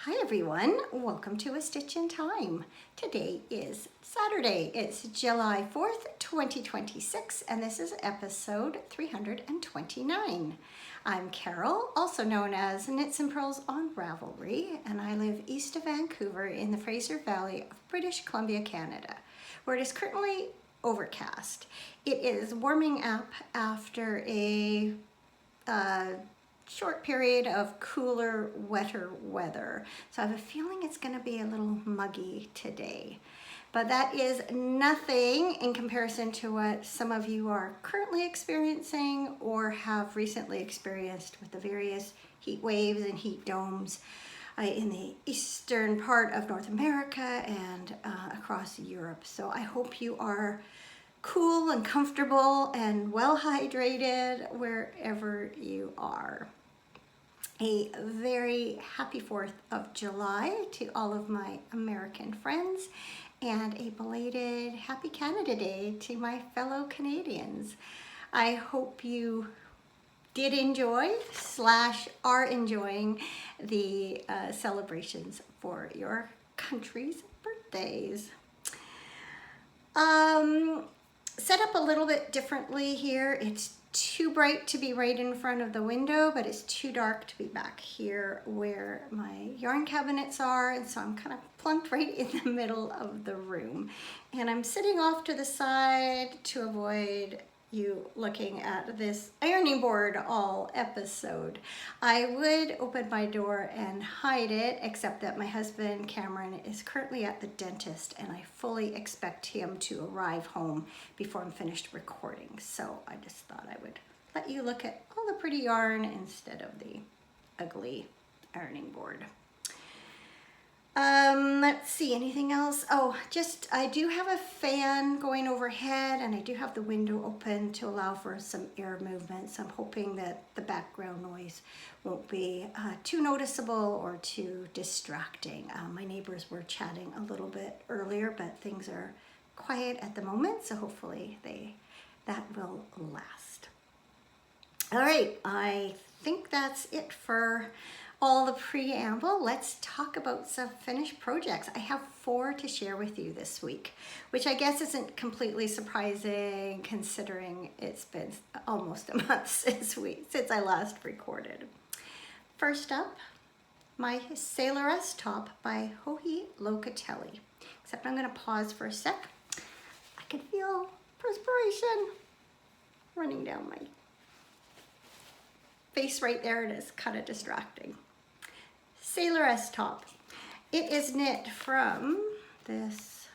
Hi everyone, welcome to A Stitch in Time. Today is Saturday, it's July 4th, 2026, and this is episode 329. I'm Carol, also known as Knits and Pearls on Ravelry, and I live east of Vancouver in the Fraser Valley of British Columbia, Canada, where it is currently overcast. It is warming up after a short period of cooler, wetter weather. So I have a feeling it's going to be a little muggy today. But that is nothing in comparison to what some of you are currently experiencing or have recently experienced with the various heat waves and heat domes in the eastern part of North America and across Europe. So I hope you are cool and comfortable and well hydrated wherever you are. A very happy 4th of July to all of my American friends, and a belated Happy Canada Day to my fellow Canadians. I hope you did enjoy / are enjoying the celebrations for your country's birthdays. Set up a little bit differently here. It's too bright to be right in front of the window, but it's too dark to be back here where my yarn cabinets are, and so I'm kind of plunked right in the middle of the room. And I'm sitting off to the side to avoid you looking at this ironing board all episode. I would open my door and hide it, except that my husband Cameron is currently at the dentist and I fully expect him to arrive home before I'm finished recording. So I just thought I would let you look at all the pretty yarn instead of the ugly ironing board. Let's see, anything else? Oh, I do have a fan going overhead and I do have the window open to allow for some air movements. I'm hoping that the background noise won't be too noticeable or too distracting. My neighbors were chatting a little bit earlier, but things are quiet at the moment, so hopefully that will last. All right, I think that's it for all the preamble. Let's talk about some finished projects. I have 4 to share with you this week, which I guess isn't completely surprising considering it's been almost a month since I last recorded. First up, my Sailoress top by Joji Locatelli. Except I'm gonna pause for a sec. I can feel perspiration running down my face right there. It is kind of distracting. Sailoress top. It is knit from this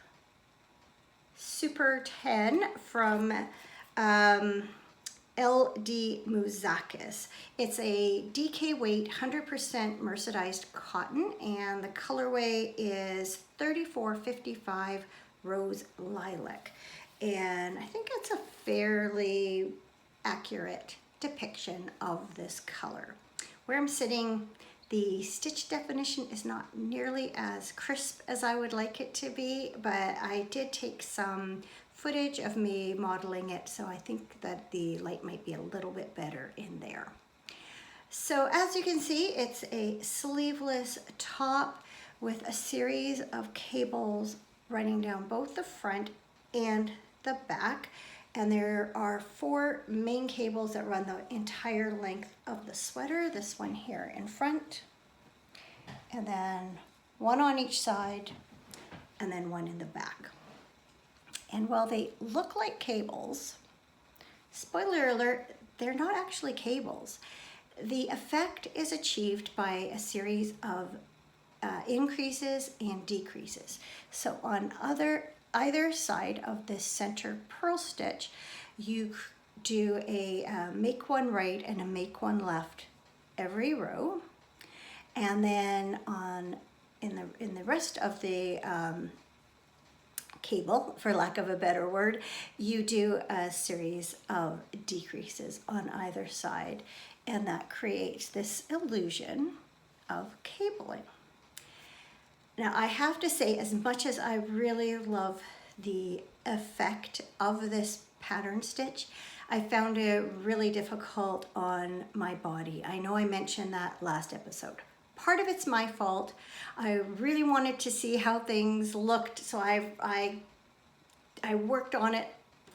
Super 10 from LD Mouzakis. It's a DK weight 100% mercerized cotton, and the colorway is 3455 Rose Lilac. And I think it's a fairly accurate depiction of this color. Where I'm sitting, the stitch definition is not nearly as crisp as I would like it to be, but I did take some footage of me modeling it, so I think that the light might be a little bit better in there. So as you can see, it's a sleeveless top with a series of cables running down both the front and the back. And there are 4 main cables that run the entire length of the sweater. This one here in front, and then 1 on each side, and then 1 in the back. And while they look like cables, spoiler alert, they're not actually cables. The effect is achieved by a series of increases and decreases. So on either side of this center purl stitch, you do a make one right and a make one left every row, and then in the rest of the cable, for lack of a better word, you do a series of decreases on either side, and that creates this illusion of cabling. Now, I have to say, as much as I really love the effect of this pattern stitch, I found it really difficult on my body. I know I mentioned that last episode. part of it's my fault. I really wanted to see how things looked, so I worked on it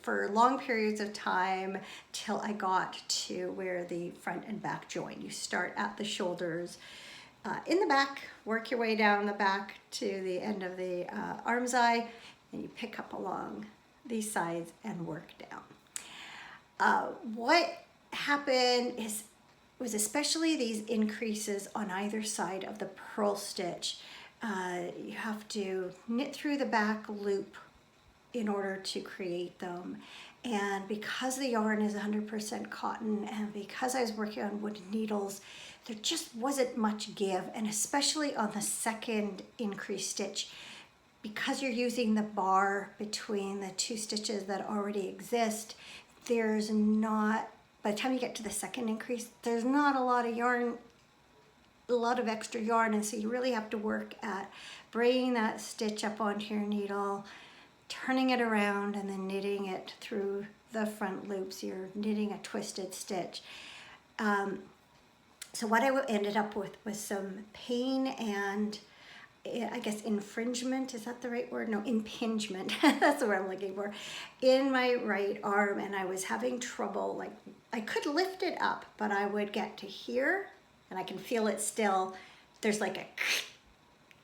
for long periods of time till I got to where the front and back join. You start at the shoulders in the back, work your way down the back to the end of the arm's eye, and you pick up along these sides and work down. What happened was especially these increases on either side of the purl stitch. You have to knit through the back loop in order to create them. And because the yarn is 100% cotton, and because I was working on wooden needles, there just wasn't much give. And especially on the second increase stitch, because you're using the bar between the two stitches that already exist, there's not, by the time you get to the second increase, there's not a lot of yarn, a lot of extra yarn, and so you really have to work at bringing that stitch up onto your needle, turning it around, and then knitting it through the front loops. You're knitting a twisted stitch. So what I ended up with was some pain and I guess infringement, is that the right word? No, impingement, that's the word I'm looking for, in my right arm, and I was having trouble, like I could lift it up, but I would get to here, and I can feel it still, there's like a,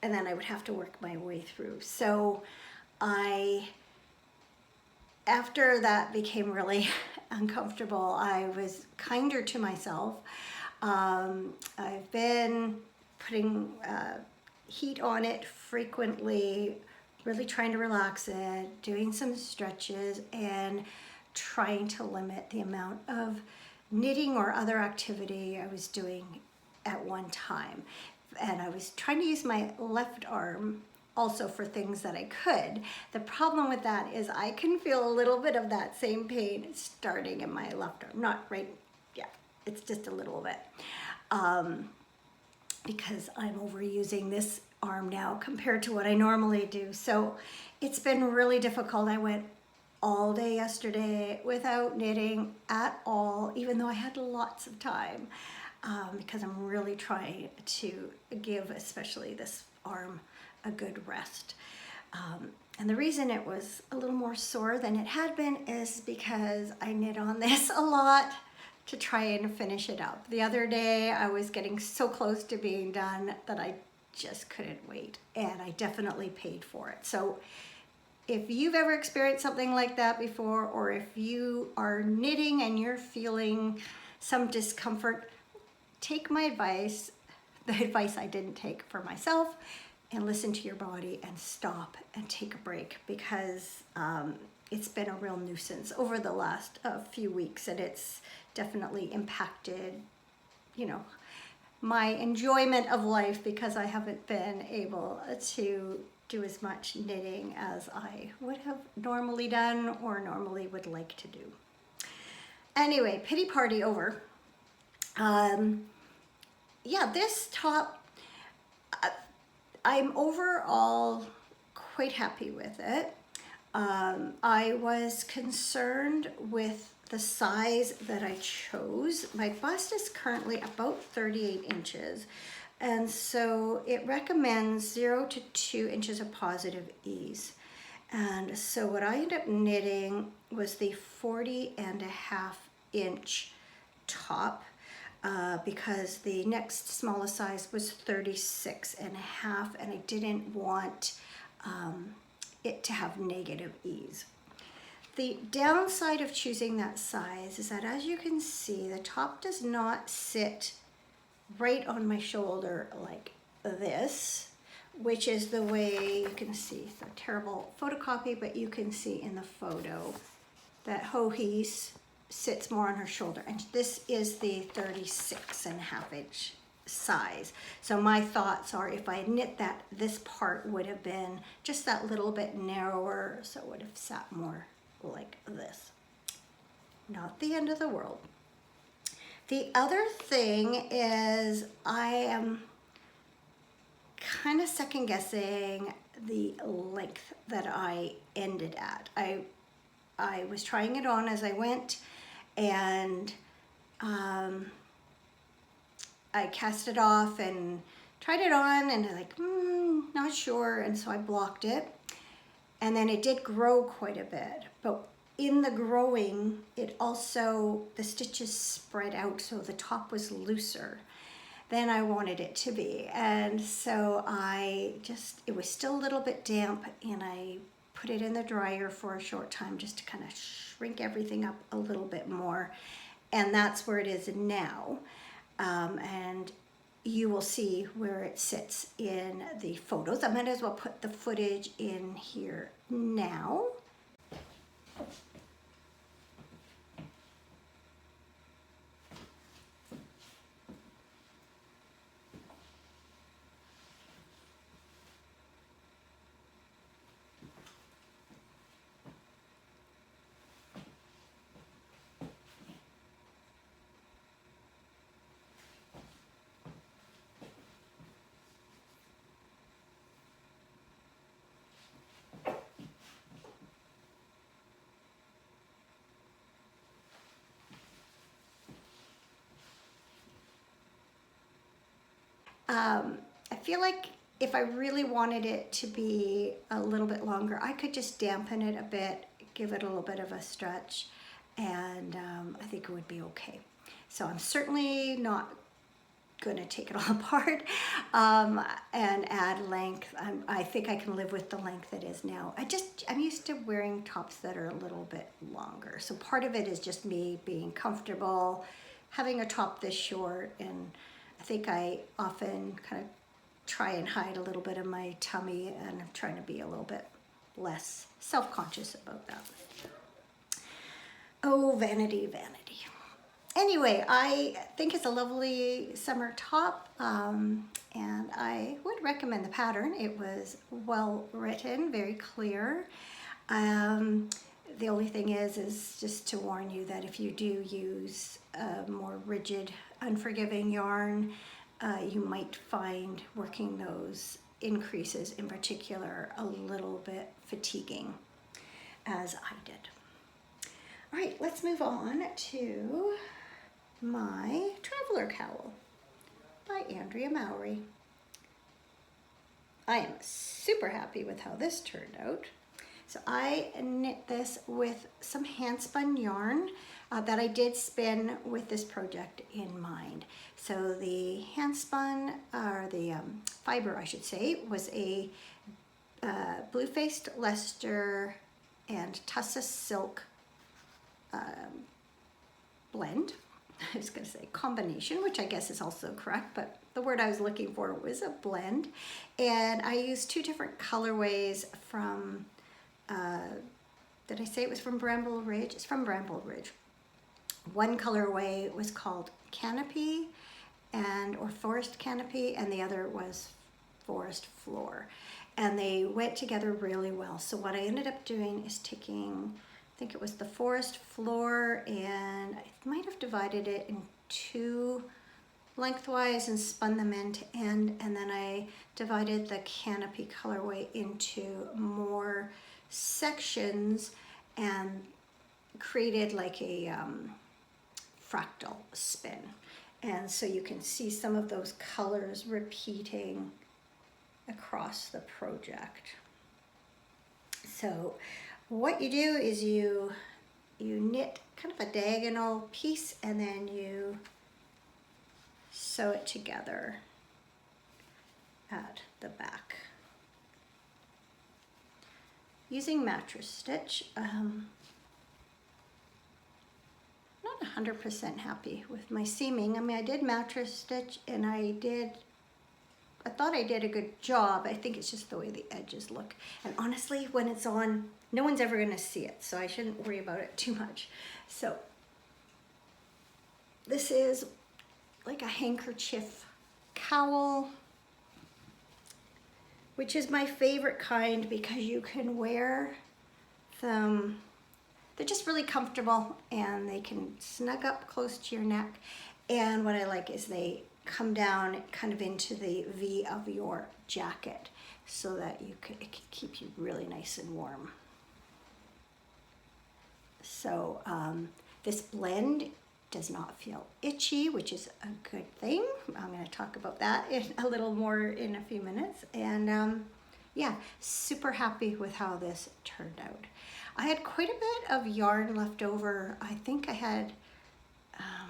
and then I would have to work my way through. So after that became really uncomfortable, I was kinder to myself. I've been putting heat on it frequently, really trying to relax it, doing some stretches, and trying to limit the amount of knitting or other activity I was doing at one time. And I was trying to use my left arm also for things that I could. The problem with that is I can feel a little bit of that same pain starting in my left arm. Not right, yeah, it's just a little bit. Because I'm overusing this arm now compared to what I normally do. So it's been really difficult. I went all day yesterday without knitting at all, even though I had lots of time, because I'm really trying to give especially this arm a good rest. And the reason it was a little more sore than it had been is because I knit on this a lot to try and finish it up. The other day I was getting so close to being done that I just couldn't wait, and I definitely paid for it. So if you've ever experienced something like that before, or if you are knitting and you're feeling some discomfort, take my advice, the advice I didn't take for myself, and listen to your body and stop and take a break, because it's been a real nuisance over the last few weeks, and it's definitely impacted, you know, my enjoyment of life, because I haven't been able to do as much knitting as I would have normally done or normally would like to do. Anyway, pity party over. Yeah, this top, I'm overall quite happy with it. I was concerned with the size that I chose. My bust is currently about 38 inches, and so it recommends 0 to 2 inches of positive ease. And so what I ended up knitting was the 40.5-inch top, because the next smallest size was 36.5, and I didn't want it to have negative ease. The downside of choosing that size is that, as you can see, the top does not sit right on my shoulder like this, which is the way you can see. It's a terrible photocopy, but you can see in the photo that Hohi's sits more on her shoulder, and this is the 36.5-inch size. So my thoughts are, if I knit that, this part would have been just that little bit narrower, so it would have sat more like this. Not the end of the world. The other thing is I am kind of second guessing the length that I ended at. I was trying it on as I went, and I cast it off and tried it on and I'm like, not sure. And so I blocked it. And then it did grow quite a bit. But in the growing, it also, the stitches spread out so the top was looser than I wanted it to be. And so it was still a little bit damp, and I put it in the dryer for a short time just to kind of shrink everything up a little bit more. And that's where it is now. And you will see where it sits in the photos. I might as well put the footage in here now. I feel like if I really wanted it to be a little bit longer, I could just dampen it a bit, give it a little bit of a stretch, and I think it would be okay. So I'm certainly not going to take it all apart and add length. I think I can live with the length it is now. I'm used to wearing tops that are a little bit longer. So part of it is just me being comfortable having a top this short, and I think I often kind of try and hide a little bit of my tummy, and I'm trying to be a little bit less self-conscious about that. Oh, vanity, vanity. Anyway, I think it's a lovely summer top, and I would recommend the pattern. It was well written, very clear. The only thing is just to warn you that if you do use a more rigid, unforgiving yarn, you might find working those increases in particular a little bit fatiguing, as I did. All right, let's move on to my Traveler Cowl by Andrea Mowry. I am super happy with how this turned out. So I knit this with some hand spun yarn that I did spin with this project in mind. So the hand spun, or the fiber I should say, was a Blue Faced Leicester and Tussah Silk blend. I was going to say combination, which I guess is also correct, but the word I was looking for was a blend. And I used two different colorways from, did I say it was from Bramble Ridge? It's from Bramble Ridge. One colorway was called Canopy or Forest Canopy, and the other was Forest Floor. And they went together really well. So what I ended up doing is taking, I think it was the Forest Floor, and I might have divided it in two lengthwise and spun them end to end, and then I divided the Canopy colorway into more sections and created like a fractal spin. And so you can see some of those colors repeating across the project. So what you do is you knit kind of a diagonal piece, and then you sew it together at the back. Using mattress stitch, not 100% happy with my seaming. I mean, I did mattress stitch, and I thought I did a good job. I think it's just the way the edges look. And honestly, when it's on, no one's ever gonna see it, so I shouldn't worry about it too much. So this is like a handkerchief cowl, which is my favorite kind because you can wear them. They're just really comfortable, and they can snug up close to your neck. And what I like is they come down kind of into the V of your jacket, so that it can keep you really nice and warm. So this blend does not feel itchy, which is a good thing. I'm going to talk about that in a little more in a few minutes. And yeah, super happy with how this turned out. I had quite a bit of yarn left over. I think I had, I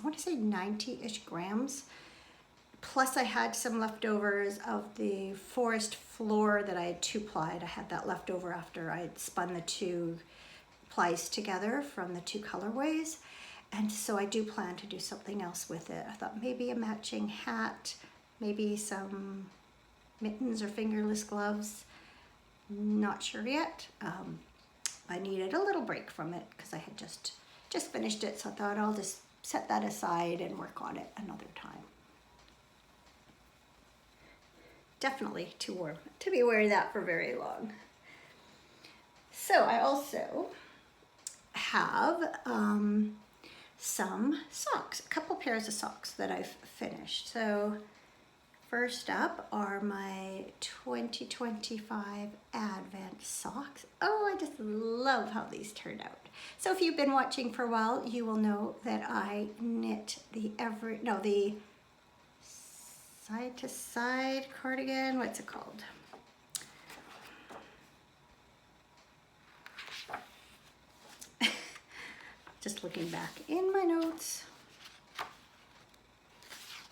want to say 90-ish grams. Plus I had some leftovers of the forest floor that I had 2-plied. I had that left over after I had spun the 2 plies together from the 2 colorways. And so I do plan to do something else with it. I thought maybe a matching hat, maybe some mittens or fingerless gloves. Not sure yet. I needed a little break from it because I had just finished it. So I thought I'll just set that aside and work on it another time. Definitely too warm to be wearing that for very long. So I also have some socks, a couple pairs of socks that I've finished. So first up are my 2025 Advent socks. Oh, I just love how these turned out. So if you've been watching for a while, you will know that I knit the side to side cardigan. What's it called? Just looking back in my notes.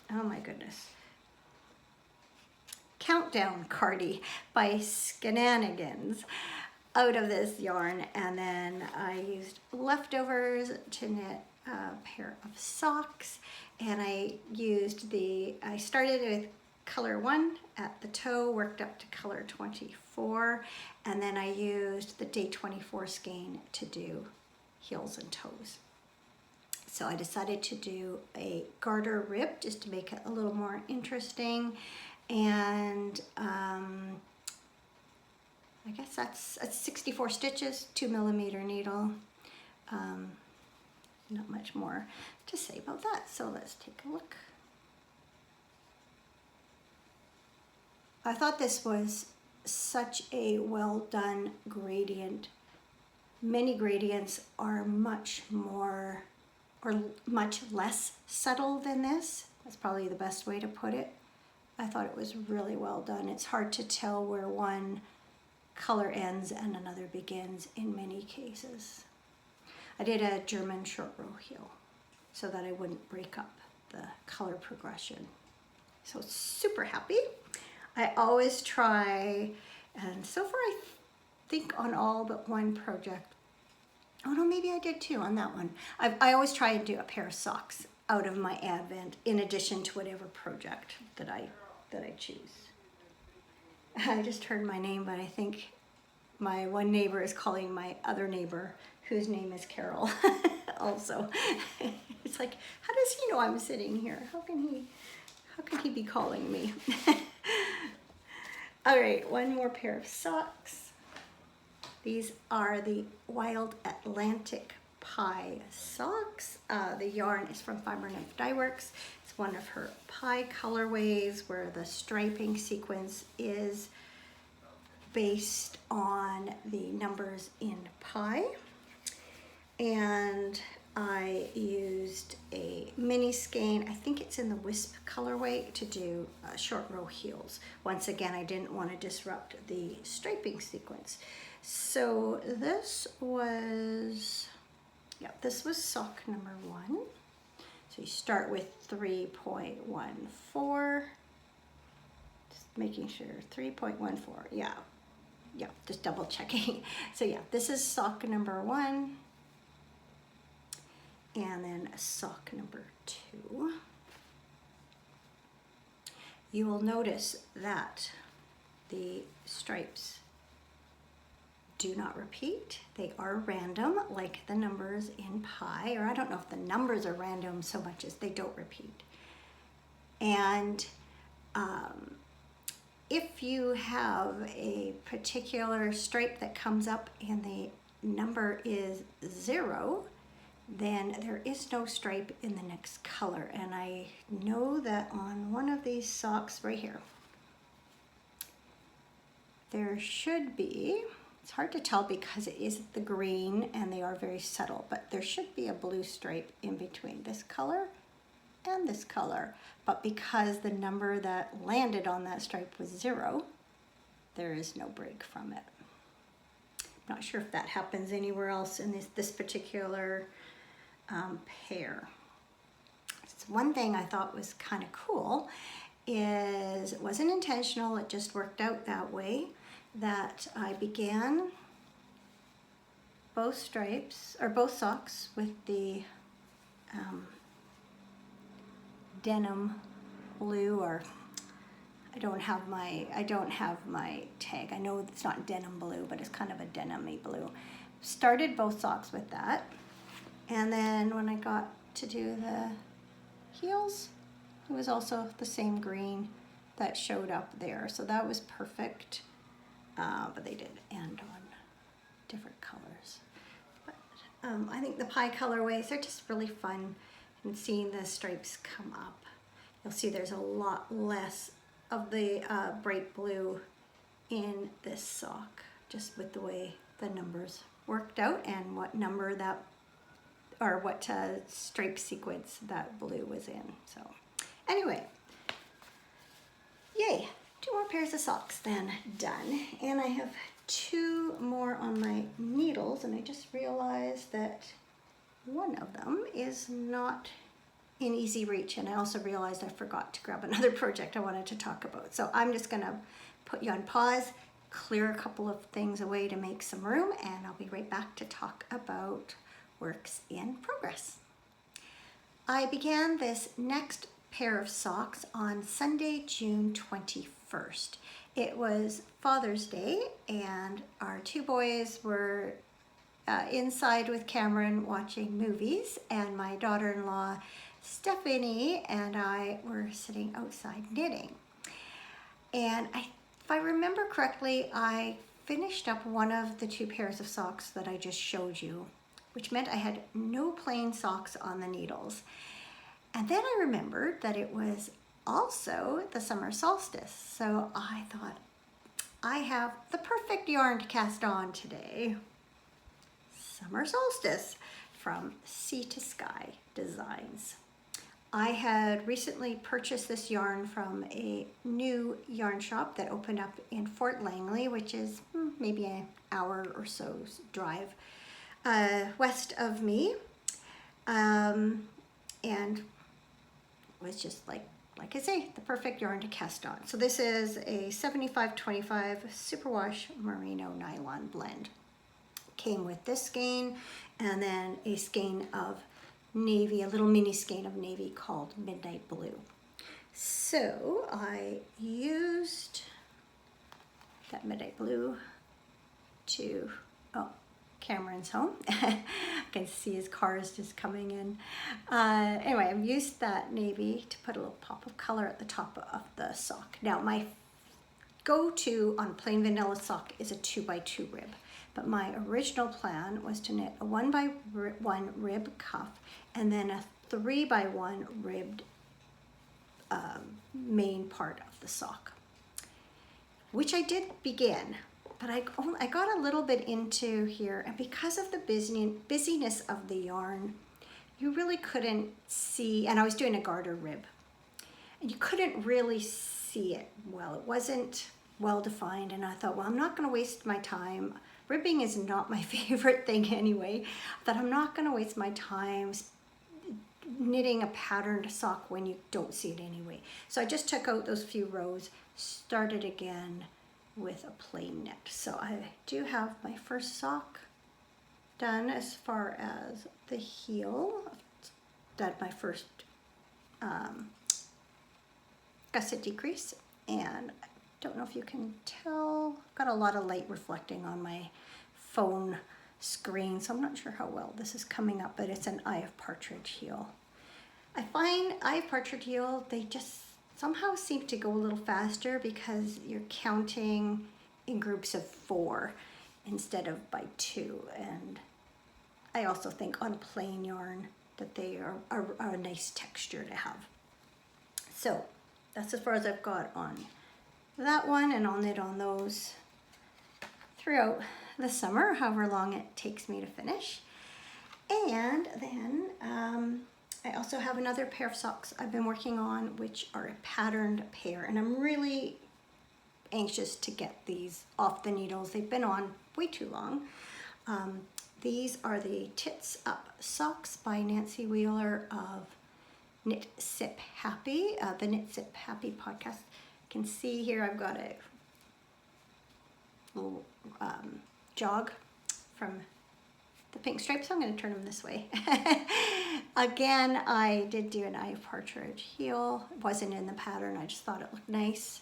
Oh my goodness. Countdown Cardi by Skenanigans out of this yarn, and then I used leftovers to knit a pair of socks, and I started with color 1 at the toe, worked up to color 24, and then I used the day 24 skein to do heels and toes. So I decided to do a garter rib just to make it a little more interesting, and I guess that's 64 stitches, 2mm needle. Not much more to say about that, so let's take a look. I thought this was such a well done gradient. Many gradients are much more or much less subtle than this. That's probably the best way to put it. I thought it was really well done. It's hard to tell where one color ends and another begins in many cases. I did a German short row heel so that I wouldn't break up the color progression. So super happy. I always try, and so far I think on all but one project, oh no, maybe I did too on that one. I always try and do a pair of socks out of my Advent in addition to whatever project that I choose. I just heard my name, but I think my one neighbor is calling my other neighbor, whose name is Carol, also. It's like, how does he know I'm sitting here? How can he be calling me? All right, one more pair of socks. These are the Wild Atlantic Pie socks. The yarn is from Fiber Nymph Dye Works. It's one of her pie colorways where the striping sequence is based on the numbers in pie. And I used a mini skein, I think it's in the Wisp colorway, to do short row heels. Once again, I didn't want to disrupt the striping sequence. So this was sock number 1. So you start with 3.14, just making sure, 3.14, yeah, just double checking. So yeah, this is sock number 1. And then sock number 2. You will notice that the stripes do not repeat. They are random, like the numbers in pie, or I don't know if the numbers are random so much as they don't repeat. And if you have a particular stripe that comes up and the number is 0, then there is no stripe in the next color. And I know that on one of these socks right here, there should be It's hard to tell because it is the green and they are very subtle, but there should be a blue stripe in between this color and this color. But because the number that landed on that stripe was 0, there is no break from it. Not sure if that happens anywhere else in this particular pair. So one thing I thought was kind of cool is it wasn't intentional, it just worked out that way, that I began both stripes or both socks with the denim blue, or I don't have my tag. I know it's not denim blue, but it's kind of a denim-y blue. Started both socks with that, and then when I got to do the heels, it was also the same green that showed up there, so that was perfect. But they did end on different colors. But I think the pie colorways are just really fun, and seeing the stripes come up. You'll see there's a lot less of the bright blue in this sock, just with the way the numbers worked out and what number that, or what stripe sequence that blue was in. So anyway, yay, 2 more pairs of socks then done. And I have 2 more on my needles, and I just realized that one of them is not in easy reach, and I also realized I forgot to grab another project I wanted to talk about. So I'm just gonna put you on pause, clear a couple of things away to make some room, and I'll be right back to talk about works in progress. I began this next pair of socks on Sunday, June 21st. It was Father's Day, and our 2 boys were inside with Cameron watching movies, and my daughter-in-law Stephanie and I were sitting outside knitting. And if I remember correctly, I finished up one of the 2 pairs of socks that I just showed you, which meant I had no plain socks on the needles. And then I remembered that it was also the summer solstice. So I thought, I have the perfect yarn to cast on today. Summer Solstice from Sea to Sky Designs. I had recently purchased this yarn from a new yarn shop that opened up in Fort Langley, which is maybe an hour or so's drive west of me, and was just like I say, the perfect yarn to cast on. So this is a 75-25 superwash merino nylon blend. Came with this skein and then a skein of navy, a little mini skein of navy called Midnight Blue. So I used that Midnight Blue to, Cameron's home. I can see his cars just coming in. Anyway, I've used that navy to put a little pop of color at the top of the sock. Now my go-to on plain vanilla sock is a 2x2 rib. But my original plan was to knit a 1x1 rib cuff and then a 3x1 ribbed main part of the sock, which I did begin, but I got a little bit into here, and because of the busyness of the yarn, you really couldn't see, and I was doing a garter rib, and you couldn't really see it well. It wasn't well defined, and I thought, well, I'm not going to waste my time. Ribbing is not my favorite thing anyway. I thought I'm not going to waste my time knitting a patterned sock when you don't see it anyway. So I just took out those few rows, started again with a plain knit. So I do have my first sock done as far as the heel. Done my first gusset decrease, and I don't know if you can tell, got a lot of light reflecting on my phone screen, so I'm not sure how well this is coming up, but it's an Eye of Partridge heel. I find Eye of Partridge heel, they just somehow seem to go a little faster because you're counting in groups of 4 instead of by 2, and I also think on plain yarn that they are a nice texture to have. So that's as far as I've got on that one, and I'll knit on those throughout the summer, however long it takes me to finish. And then I also have another pair of socks I've been working on, which are a patterned pair, and I'm really anxious to get these off the needles. They've been on way too long. These are the Tits Up socks by Nancy Wheeler of Knit Sip Happy, the Knit Sip Happy podcast. You can see here I've got a little jog from the pink stripes, so I'm going to turn them this way. Again, I did do an eye of partridge heel. It wasn't in the pattern, I just thought it looked nice.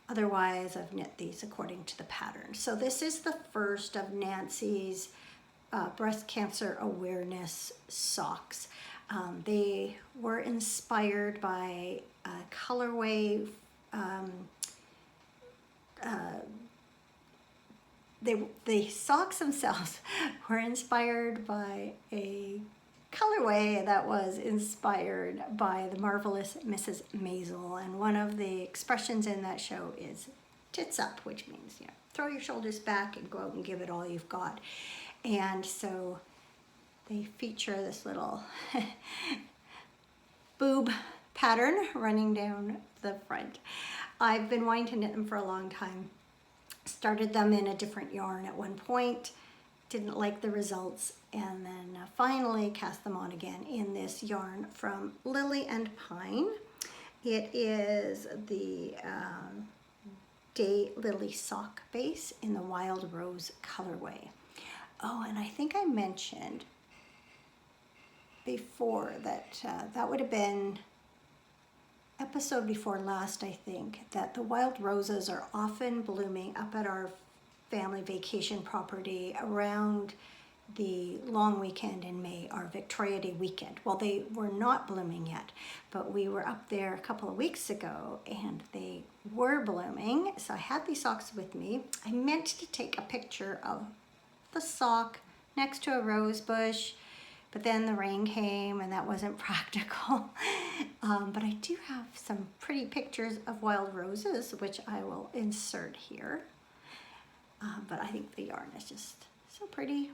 Otherwise, I've knit these according to the pattern. So this is the first of Nancy's breast cancer awareness socks. They were inspired by a colorway. The socks themselves were inspired by a colorway that was inspired by the marvelous Mrs. Maisel, and one of the expressions in that show is tits up, which means, you know, throw your shoulders back and go out and give it all you've got. And so they feature this little boob pattern running down the front. I've been wanting to knit them for a long time. Started them in a different yarn at one point, didn't like the results, and then finally cast them on again in this yarn from Lily and Pine. It is the Day Lily sock base in the Wild Rose colorway. Oh, and I think I mentioned before that that would have been episode before last, I think, that the wild roses are often blooming up at our family vacation property around the long weekend in May, our Victoria Day weekend. Well, they were not blooming yet, but we were up there a couple of weeks ago and they were blooming. So I had these socks with me. I meant to take a picture of the sock next to a rose bush, but then the rain came and that wasn't practical. But I do have some pretty pictures of wild roses, which I will insert here. But I think the yarn is just so pretty.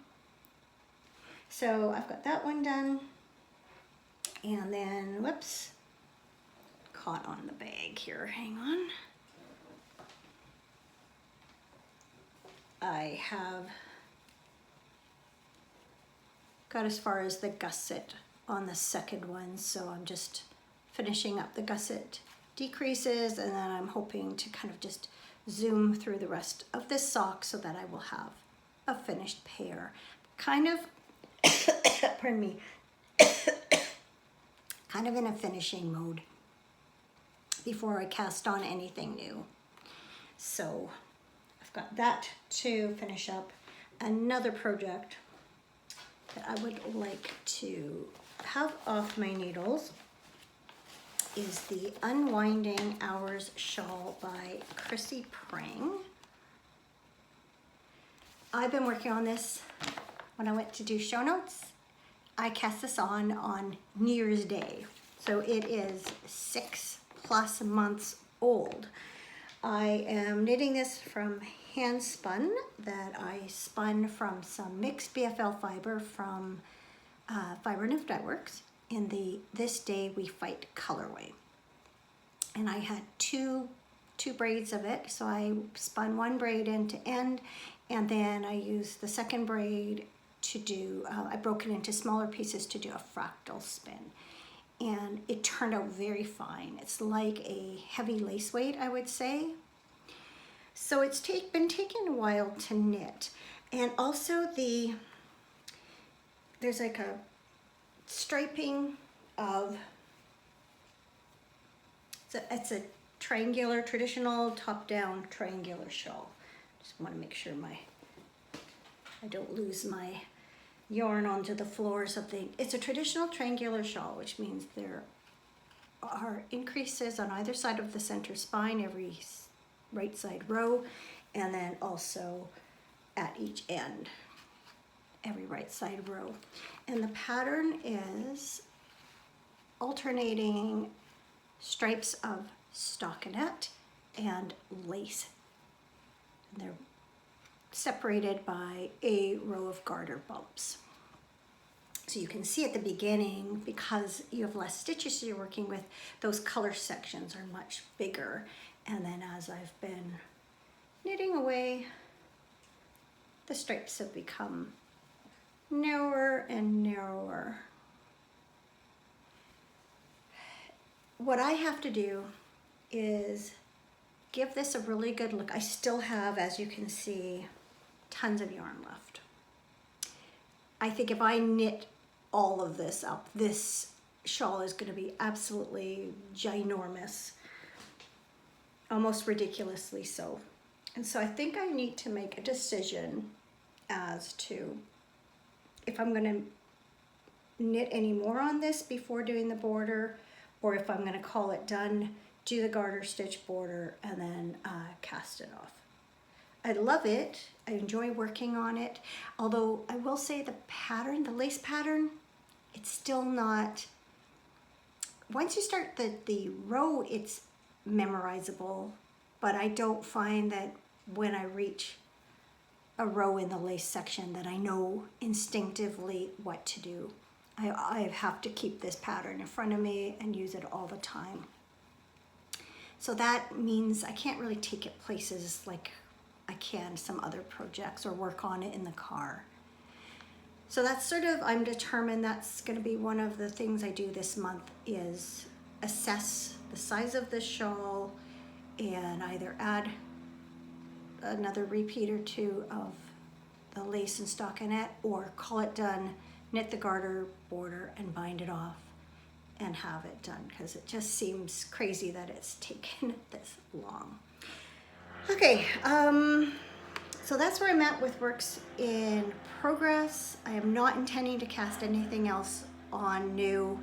So I've got that one done. And then, whoops, caught on the bag here, hang on. I have got as far as the gusset on the second one, so I'm just finishing up the gusset decreases, and then I'm hoping to kind of just zoom through the rest of this sock so that I will have a finished pair. Kind of, pardon me, kind of in a finishing mode before I cast on anything new. So I've got that to finish up. Another project that I would like to have off my needles is the Unwinding Hours Shawl by Chrissy Prang. I've been working on this when I went to do show notes. I cast this on New Year's Day, so it is 6+ months old. I am knitting this from hand spun that I spun from some mixed BFL fiber from Fiber Nymph Dye Works in the This Day We Fight colorway. And I had two braids of it, so I spun one braid end to end, and then I used the second braid to do, I broke it into smaller pieces to do a fractal spin. And it turned out very fine. It's like a heavy lace weight, I would say. So it's been taking a while to knit. And also there's like a striping of, it's a triangular, traditional top-down triangular shawl. Just want to make sure I don't lose my yarn onto the floor or something. It's a traditional triangular shawl, which means there are increases on either side of the center spine, every right side row, and then also at each end, every right side row. And the pattern is alternating stripes of stockinette and lace. And they're separated by a row of garter bumps. So you can see at the beginning, because you have less stitches you're working with, those color sections are much bigger. And then as I've been knitting away, the stripes have become narrower and narrower. What I have to do is give this a really good look. I still have, as you can see, tons of yarn left. I think if I knit all of this up, this shawl is going to be absolutely ginormous, almost ridiculously so. And so I think I need to make a decision as to if I'm going to knit any more on this before doing the border, or if I'm going to call it done, do the garter stitch border, and then cast it off. I love it. I enjoy working on it. Although I will say the pattern, the lace pattern, it's still not, once you start the row, it's memorizable, but I don't find that when I reach a row in the lace section that I know instinctively what to do. I have to keep this pattern in front of me and use it all the time. So that means I can't really take it places like I can some other projects or work on it in the car. So that's sort of, I'm determined that's going to be one of the things I do this month, is assess the size of the shawl and either add another repeat or two of the lace and stockinette, or call it done, knit the garter border and bind it off and have it done, because it just seems crazy that it's taken this long. Okay, so that's where I'm at with works in progress. I am not intending to cast anything else on new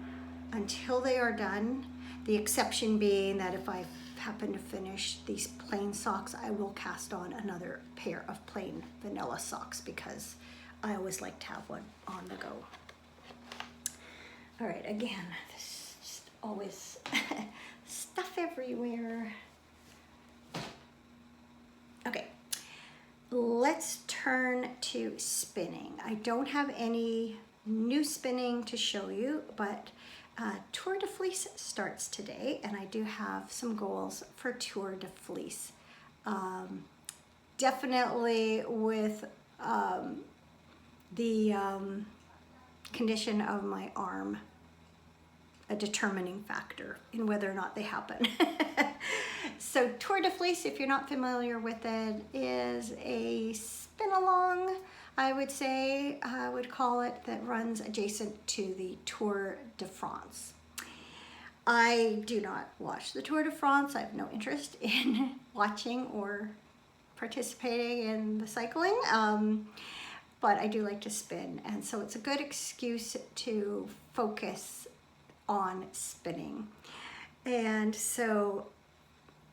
until they are done. The exception being that if I happen to finish these plain socks, I will cast on another pair of plain vanilla socks, because I always like to have one on the go. All right, again, this is just always stuff everywhere. Okay, let's turn to spinning. I don't have any new spinning to show you, but Tour de Fleece starts today, and I do have some goals for Tour de Fleece. Definitely with the condition of my arm a determining factor in whether or not they happen. So Tour de Fleece, if you're not familiar with it, is a spin along, I would say, I would call it, that runs adjacent to the Tour de France. I do not watch the Tour de France. I have no interest in watching or participating in the cycling, but I do like to spin, and so it's a good excuse to focus on spinning. And so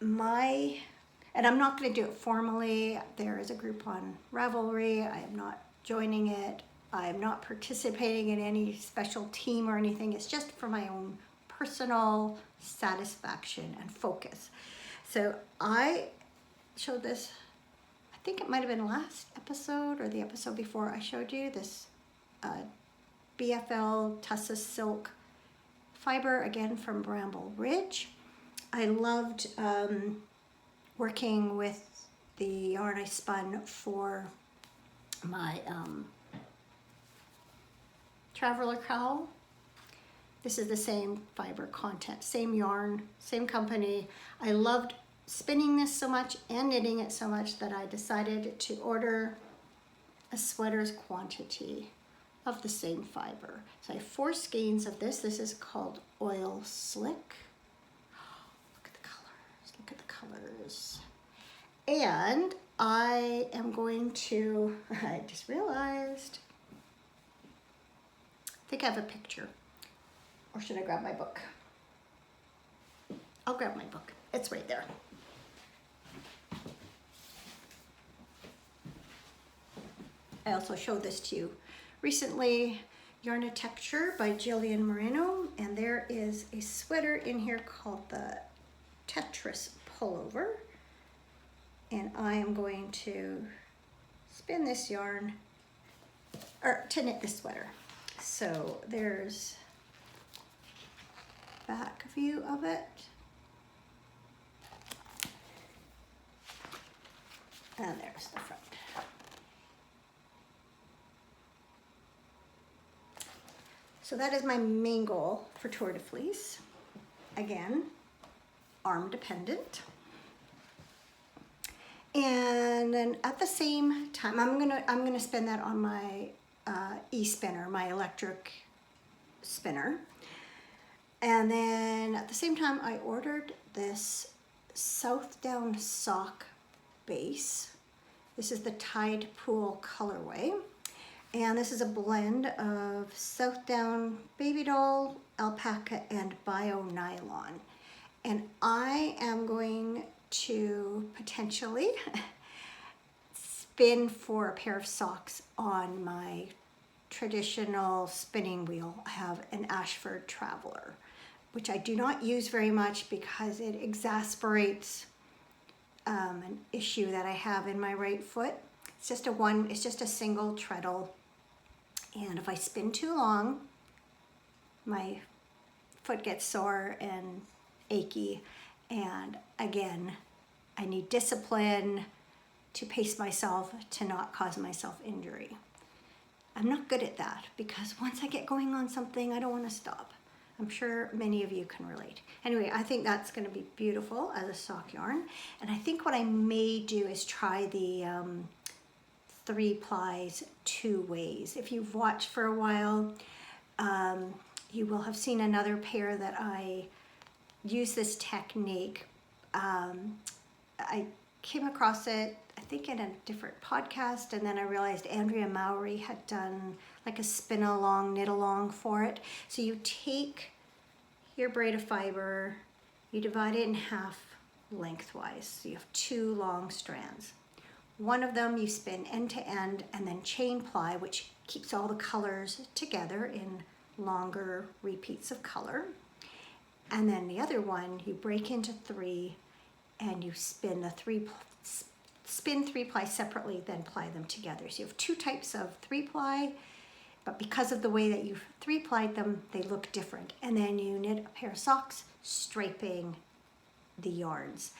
and I'm not going to do it formally. There is a group on Ravelry. I am not joining it. I am not participating in any special team or anything. It's just for my own personal satisfaction and focus. So I showed this, I think it might have been last episode or the episode before. I showed you this BFL Tussa Silk fiber, again from Bramble Ridge. I loved working with the yarn I spun for my Traveler Cowl. This is the same fiber content, same yarn, same company. I loved spinning this so much and knitting it so much that I decided to order a sweater's quantity of the same fiber. So I have 4 skeins of this. This is called Oil Slick. Look at the colors, look at the colors. And I am going to, I just realized, I think I have a picture. Or should I grab my book? I'll grab my book. It's right there. I also showed this to you recently, Yarnitecture by Jillian Moreno, and there is a sweater in here called the Tetris Pullover, and I am going to spin this yarn, or to knit the sweater. So there's back view of it. And there's the front. So that is my main goal for Tour de Fleece. Again, arm dependent. And then at the same time, I'm gonna spin that on my e-spinner, my electric spinner. And then at the same time, I ordered this Southdown sock base. This is the Tide Pool colorway. And this is a blend of Southdown baby doll, alpaca, and bio nylon. And I am going to potentially spin for a pair of socks on my traditional spinning wheel. I have an Ashford Traveler, which I do not use very much because it exasperates an issue that I have in my right foot. It's just a single treadle. And if I spin too long, my foot gets sore and achy. And again, I need discipline to pace myself to not cause myself injury. I'm not good at that because once I get going on something, I don't want to stop. I'm sure many of you can relate. Anyway, I think that's going to be beautiful as a sock yarn. And I think what I may do is try the 3 plies 2 ways. If you've watched for a while, you will have seen another pair that I use this technique. I came across it, I think in a different podcast, and then I realized Andrea Mowry had done like a spin along, knit along for it. So you take your braid of fiber, you divide it in half lengthwise. So you have 2 long strands. One of them you spin end to end and then chain ply, which keeps all the colors together in longer repeats of color. And then the other one you break into 3 and you spin 3 ply separately, then ply them together. So you have 2 types of 3 ply, but because of the way that you've 3 plied them, they look different. And then you knit a pair of socks, striping the yarns.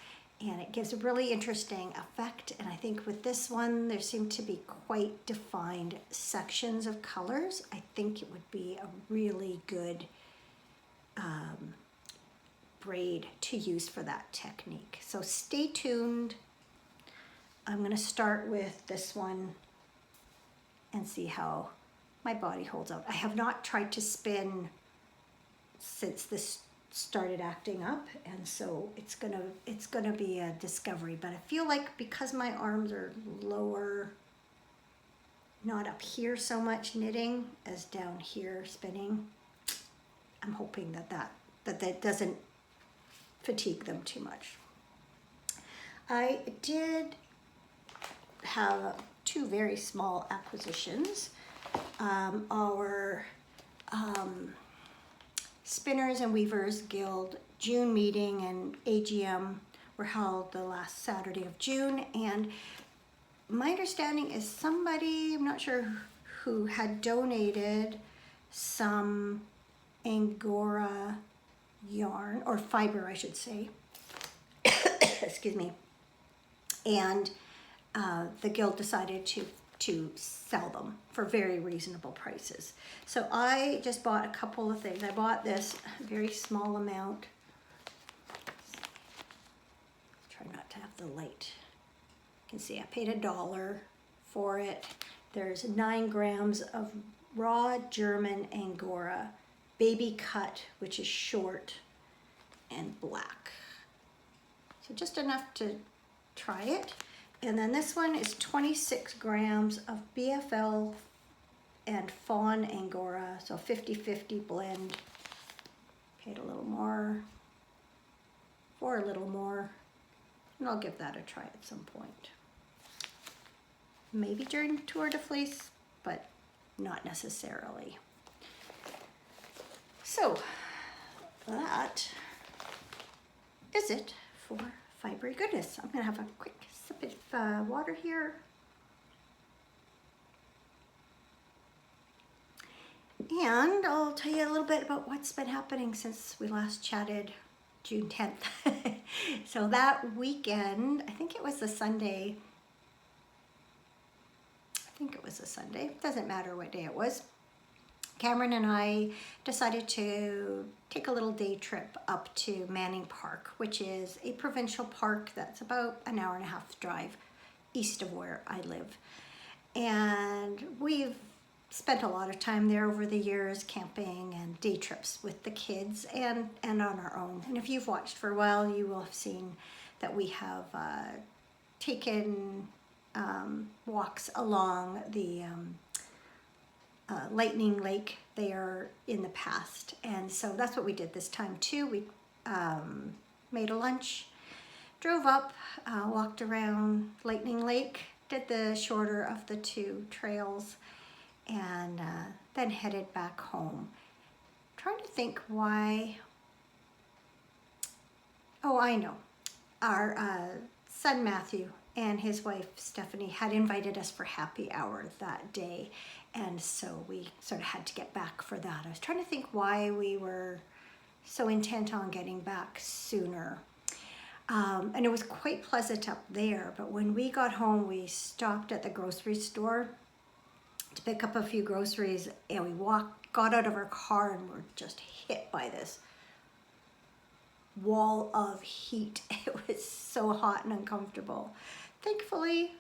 And it gives a really interesting effect. And I think with this one, there seem to be quite defined sections of colors. I think it would be a really good braid to use for that technique. So stay tuned. I'm going to start with this one and see how my body holds up. I have not tried to spin since this started acting up, and so it's gonna be a discovery. But I feel like because my arms are lower, not up here so much knitting as down here spinning, I'm hoping that doesn't fatigue them too much. I did have 2 very small acquisitions. Our Spinners and Weavers Guild June meeting and AGM were held the last Saturday of June, and my understanding is somebody, I'm not sure who, had donated some Angora yarn, or fiber I should say, excuse me, and the guild decided to sell them for very reasonable prices. So I just bought a couple of things. I bought this very small amount. Try not to have the light. You can see I paid $1 for it. There's 9 grams of raw German Angora, baby cut, which is short and black. So just enough to try it. And then this one is 26 grams of BFL and Fawn Angora, so 50-50 blend. Paid a little more for a little more, and I'll give that a try at some point. Maybe during Tour de Fleece, but not necessarily. So that is it for Fibery Goodness. I'm gonna have a quick sip of water here. And I'll tell you a little bit about what's been happening since we last chatted June 10th. So that weekend, I think it was a Sunday. Doesn't matter what day it was. Cameron and I decided to take a little day trip up to Manning Park, which is a provincial park that's about an hour and a half drive east of where I live. And we've spent a lot of time there over the years, camping and day trips with the kids and on our own. And if you've watched for a while, you will have seen that we have taken walks along the Lightning Lake there in the past. And so that's what we did this time too. We made a lunch, drove up, walked around Lightning Lake, did the shorter of the two trails, and then headed back home. Trying to think why. Oh, I know. Our son Matthew and his wife Stephanie had invited us for happy hour that day, and so we sort of had to get back for that. I was trying to think why we were so intent on getting back sooner. And it was quite pleasant up there, but when we got home, we stopped at the grocery store to pick up a few groceries, and we got out of our car and were just hit by this wall of heat. It was so hot and uncomfortable. Thankfully,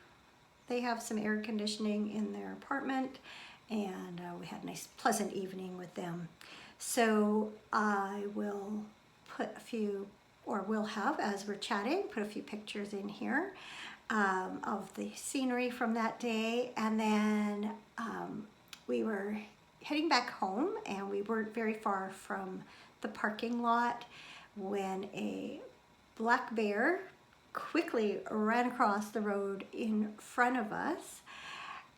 they have some air conditioning in their apartment, and we had a nice pleasant evening with them. So I will put a few, or will have as we're chatting, put a few pictures in here of the scenery from that day. And then we were heading back home, and we weren't very far from the parking lot when a black bear quickly ran across the road in front of us.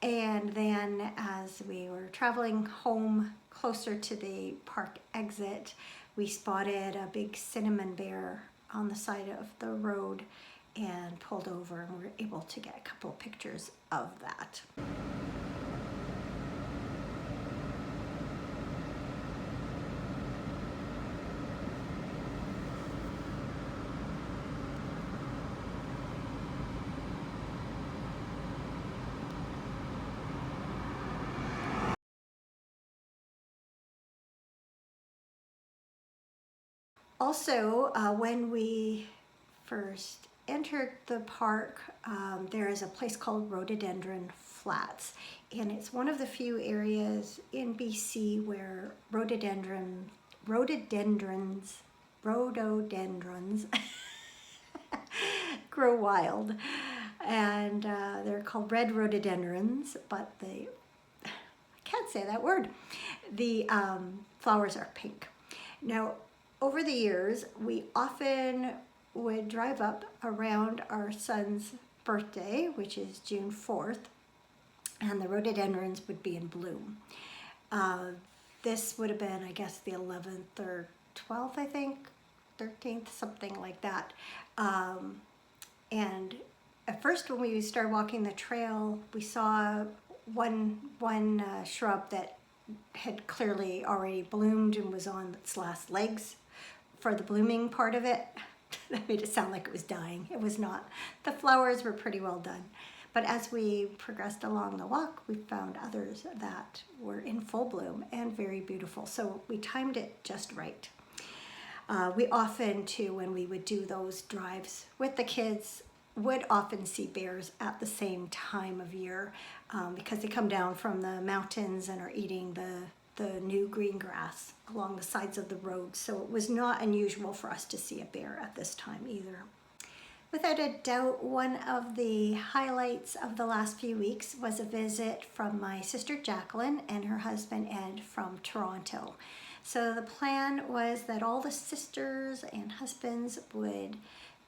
And then as we were traveling home closer to the park exit, we spotted a big cinnamon bear on the side of the road and pulled over, and we were able to get a couple of pictures of that. Also, when we first entered the park, there is a place called Rhododendron Flats, and it's one of the few areas in BC where rhododendrons grow wild, and they're called red rhododendrons, but I can't say that word. The flowers are pink. Now, over the years, we often would drive up around our son's birthday, which is June 4th, and the rhododendrons would be in bloom. This would have been, I guess, the 11th or 12th, I think, 13th, something like that. And at first, when we started walking the trail, we saw one shrub that had clearly already bloomed and was on its last legs for the blooming part of it. That made it sound like it was dying. It was not. The flowers were pretty well done. But as we progressed along the walk, we found others that were in full bloom and very beautiful. So we timed it just right. We often, too, when we would do those drives with the kids, would often see bears at the same time of year because they come down from the mountains and are eating the new green grass along the sides of the road. So it was not unusual for us to see a bear at this time either. Without a doubt, one of the highlights of the last few weeks was a visit from my sister Jacqueline and her husband Ed from Toronto. So the plan was that all the sisters and husbands would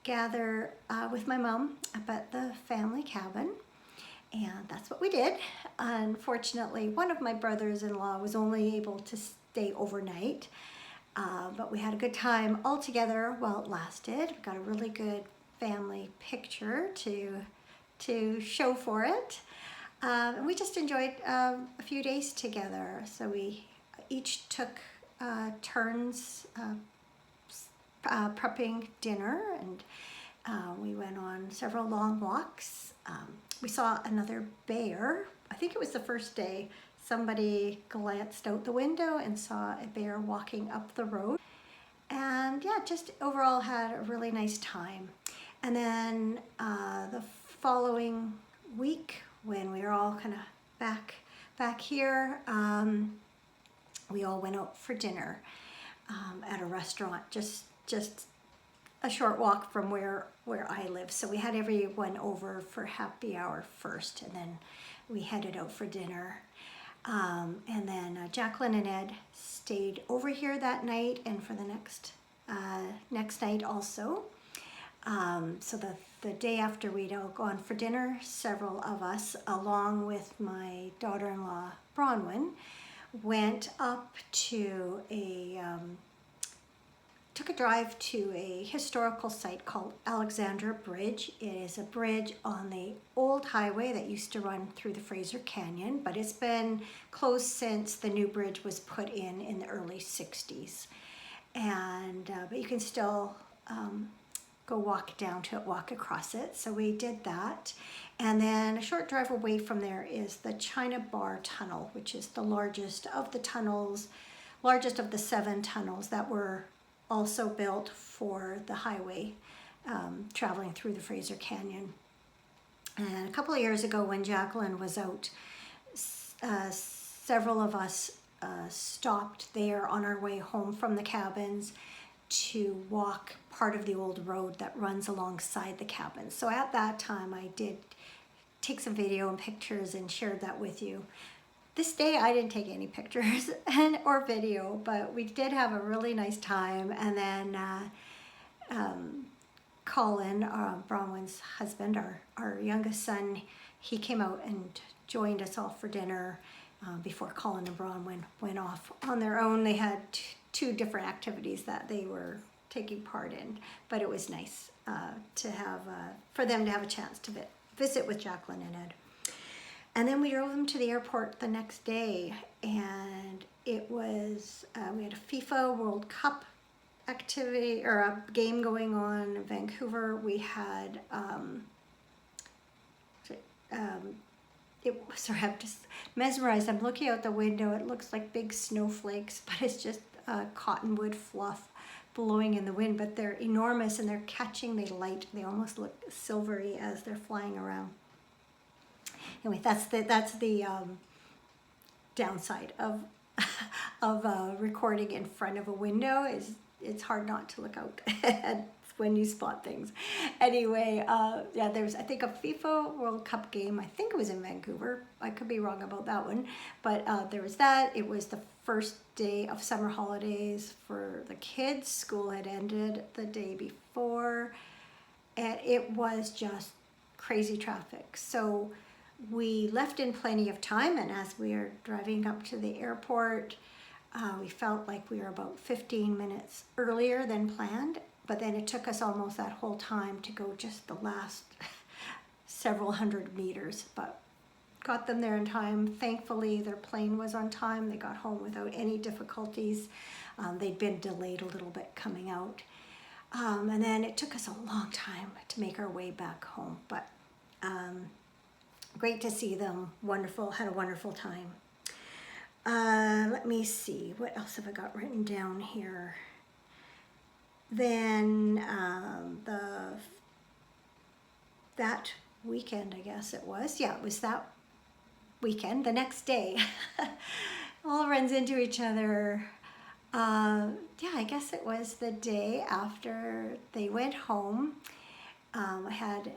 gather with my mom up at the family cabin. And that's what we did. Unfortunately, one of my brothers-in-law was only able to stay overnight, but we had a good time all together while it lasted. We got a really good family picture to show for it. And we just enjoyed a few days together. So we each took turns prepping dinner, and we went on several long walks. We saw another bear. I think it was the first day. Somebody glanced out the window and saw a bear walking up the road. And yeah, just overall had a really nice time. And then the following week, when we were all kind of back here, we all went out for dinner at a restaurant just a short walk from where I live. So we had everyone over for happy hour first, and then we headed out for dinner. And then Jacqueline and Ed stayed over here that night, and for the next night also. So the day after we'd all gone for dinner, several of us, along with my daughter-in-law Bronwyn, went up to took a drive to a historical site called Alexandra Bridge. It is a bridge on the old highway that used to run through the Fraser Canyon, but it's been closed since the new bridge was put in the early 60s. And but you can still go walk down to it, walk across it. So we did that. And then a short drive away from there is the China Bar Tunnel, which is the largest of the tunnels, largest of the 7 tunnels that were also built for the highway traveling through the Fraser Canyon. And a couple of years ago when Jacqueline was out, several of us stopped there on our way home from the cabins to walk part of the old road that runs alongside the cabins. So at that time I did take some video and pictures and shared that with you. This day I didn't take any pictures or video, but we did have a really nice time. And then Colin, Bronwyn's husband, our youngest son, he came out and joined us all for dinner before Colin and Bronwyn went off on their own. They had 2 different activities that they were taking part in, but it was nice to have for them to have a chance to visit with Jacqueline and Ed. And then we drove them to the airport the next day, and it was, we had a FIFA World Cup activity, or a game going on in Vancouver. We had, sorry, I'm just mesmerized. I'm looking out the window. It looks like big snowflakes, but it's just cottonwood fluff blowing in the wind, but they're enormous and they're catching the light. They almost look silvery as they're flying around. Anyway, that's the downside of recording in front of a window. Is it's hard not to look out when you spot things. Anyway, yeah, there's I think a FIFA World Cup game. I think it was in Vancouver. I could be wrong about that one, but there was that. It was the first day of summer holidays for the kids. School had ended the day before, and it was just crazy traffic. So we left in plenty of time, and as we were driving up to the airport, we felt like we were about 15 minutes earlier than planned, but then it took us almost that whole time to go just the last several hundred meters, but got them there in time. Thankfully, their plane was on time. They got home without any difficulties. They'd been delayed a little bit coming out. And then it took us a long time to make our way back home, but great to see them. Wonderful, had a wonderful time. Let me see, what else have I got written down here? Then that weekend, I guess it was. Yeah, it was that weekend. The next day, all runs into each other. Yeah, I guess it was the day after they went home. I had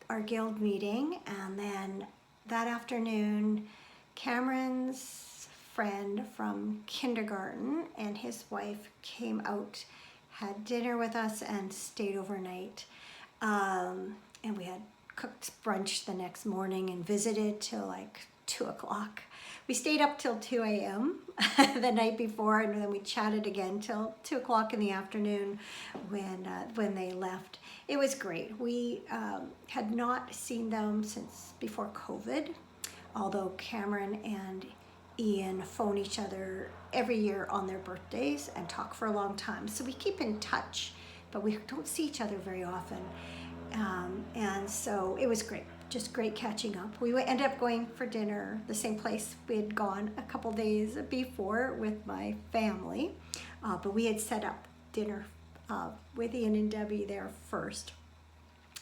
our guild meeting, and then that afternoon, Cameron's friend from kindergarten and his wife came out, had dinner with us, and stayed overnight. And we had cooked brunch the next morning and visited till like 2 o'clock. We stayed up till 2 a.m. the night before, and then we chatted again till 2 o'clock in the afternoon when they left. It was great. We had not seen them since before COVID, although Cameron and Ian phone each other every year on their birthdays and talk for a long time. So we keep in touch, but we don't see each other very often. And so it was great, just great catching up. We ended up going for dinner, the same place we had gone a couple days before with my family, but we had set up dinner with Ian and Debbie there first.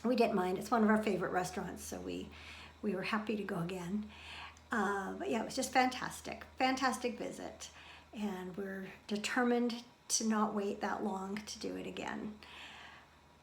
We didn't mind. It's one of our favorite restaurants, so we were happy to go again. But yeah, it was just fantastic visit, and we're determined to not wait that long to do it again.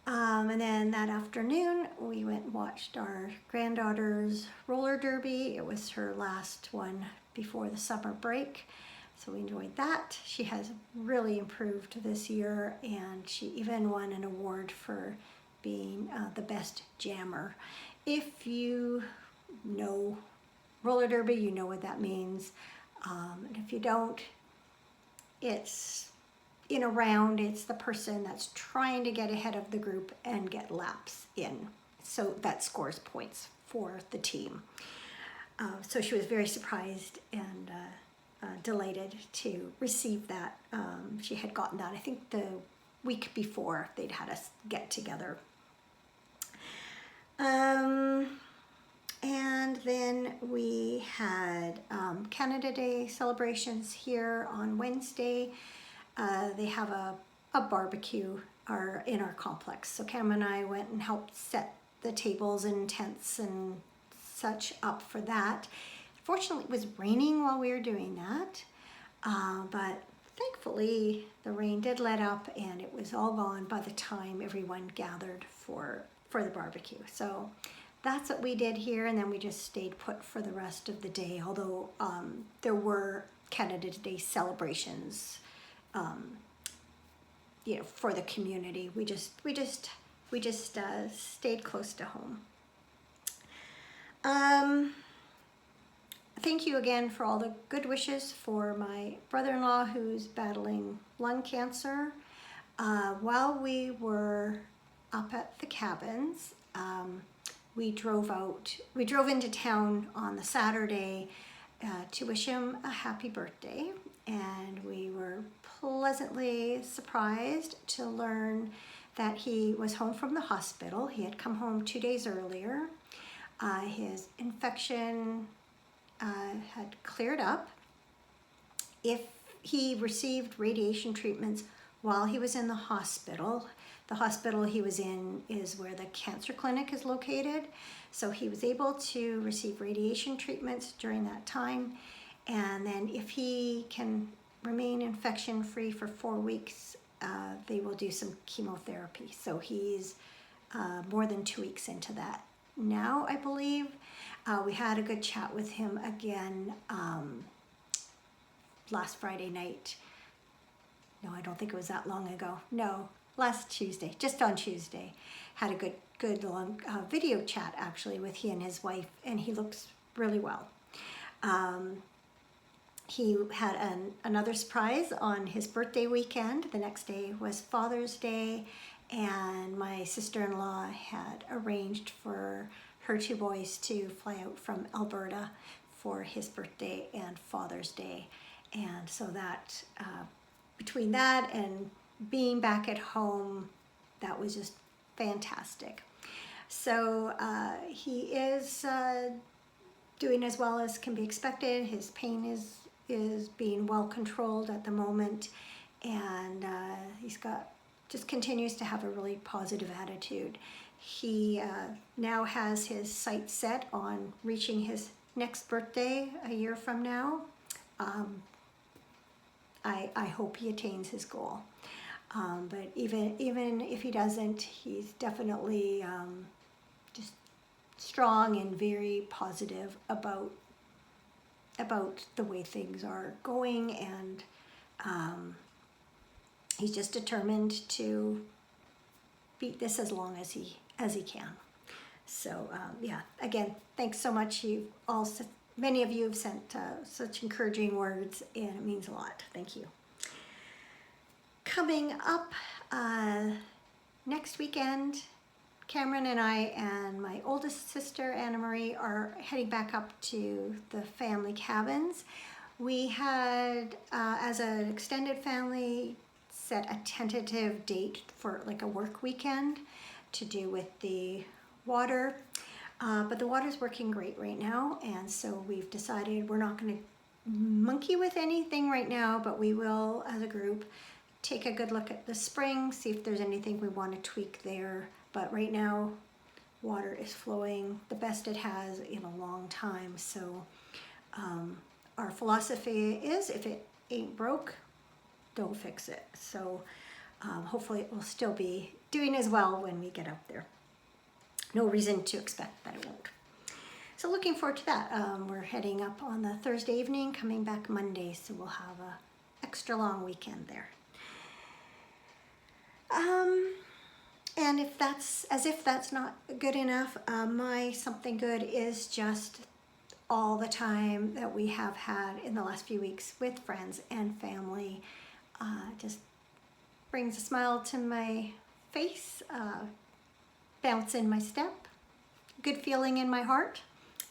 And then that afternoon, we went and watched our granddaughter's roller derby. It was her last one before the summer break, so we enjoyed that. She has really improved this year, and she even won an award for being the best jammer. If you know roller derby, you know what that means. And if you don't, it's in a round, it's the person that's trying to get ahead of the group and get laps in. So that scores points for the team. So she was very surprised and delighted to receive that. She had gotten that, I think, the week before they'd had us get together. And then we had Canada Day celebrations here on Wednesday. They have a barbecue in our complex. So Cam and I went and helped set the tables and tents and such up for that. Fortunately, it was raining while we were doing that, but thankfully the rain did let up and it was all gone by the time everyone gathered for the barbecue. So that's what we did here, and then we just stayed put for the rest of the day, although there were Canada Day celebrations for the community. We just stayed close to home. Thank you again for all the good wishes for my brother-in-law who's battling lung cancer. While we were up at the cabins, we drove into town on the Saturday to wish him a happy birthday, and we were pleasantly surprised to learn that he was home from the hospital. He had come home 2 days earlier. His infection had cleared up. If he received radiation treatments while he was in the hospital he was in is where the cancer clinic is located. So he was able to receive radiation treatments during that time. And then if he can remain infection-free for 4 weeks, they will do some chemotherapy. So he's more than 2 weeks into that now, I believe. We had a good chat with him again last Friday night. No, I don't think it was that long ago. No, last Tuesday, just on Tuesday. Had a good long video chat actually with he and his wife, and he looks really well. He had another surprise on his birthday weekend. The next day was Father's Day, and my sister-in-law had arranged for her 2 boys to fly out from Alberta for his birthday and Father's Day. And so that, between that and being back at home, that was just fantastic. So he is doing as well as can be expected. His pain is being well controlled at the moment, and he's just continues to have a really positive attitude. He now has his sights set on reaching his next birthday a year from now. I hope he attains his goal. But even if he doesn't, he's definitely just strong and very positive about the way things are going, and he's just determined to beat this as long as he can. So yeah, again, thanks so much. Many of you have sent such encouraging words, and it means a lot. Thank you. Coming up next weekend, Cameron and I and my oldest sister, Anna Marie, are heading back up to the family cabins. We had, as an extended family, set a tentative date for like a work weekend to do with the water. But the water's working great right now, and so we've decided we're not going to monkey with anything right now, but we will, as a group, take a good look at the spring, see if there's anything we want to tweak there. But right now, water is flowing the best it has in a long time. So our philosophy is, if it ain't broke, don't fix it. So hopefully it will still be doing as well when we get up there. No reason to expect that it won't. So looking forward to that. We're heading up on the Thursday evening, coming back Monday, so we'll have a extra long weekend there. And if that's not good enough, my something good is just all the time that we have had in the last few weeks with friends and family. Just brings a smile to my face, bounce in my step, good feeling in my heart.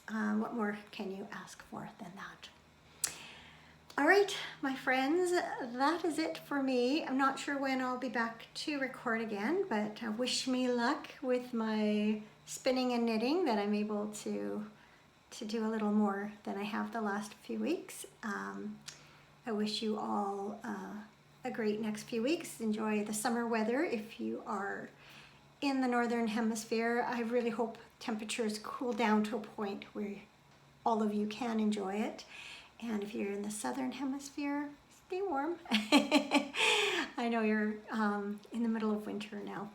What more can you ask for than that? All right, my friends, that is it for me. I'm not sure when I'll be back to record again, but wish me luck with my spinning and knitting, that I'm able to do a little more than I have the last few weeks. I wish you all a great next few weeks. Enjoy the summer weather if you are in the Northern Hemisphere. I really hope temperatures cool down to a point where all of you can enjoy it. And if you're in the Southern Hemisphere, stay warm. I know you're in the middle of winter now.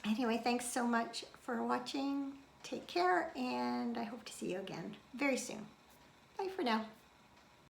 Anyway, thanks so much for watching. Take care, and I hope to see you again very soon. Bye for now.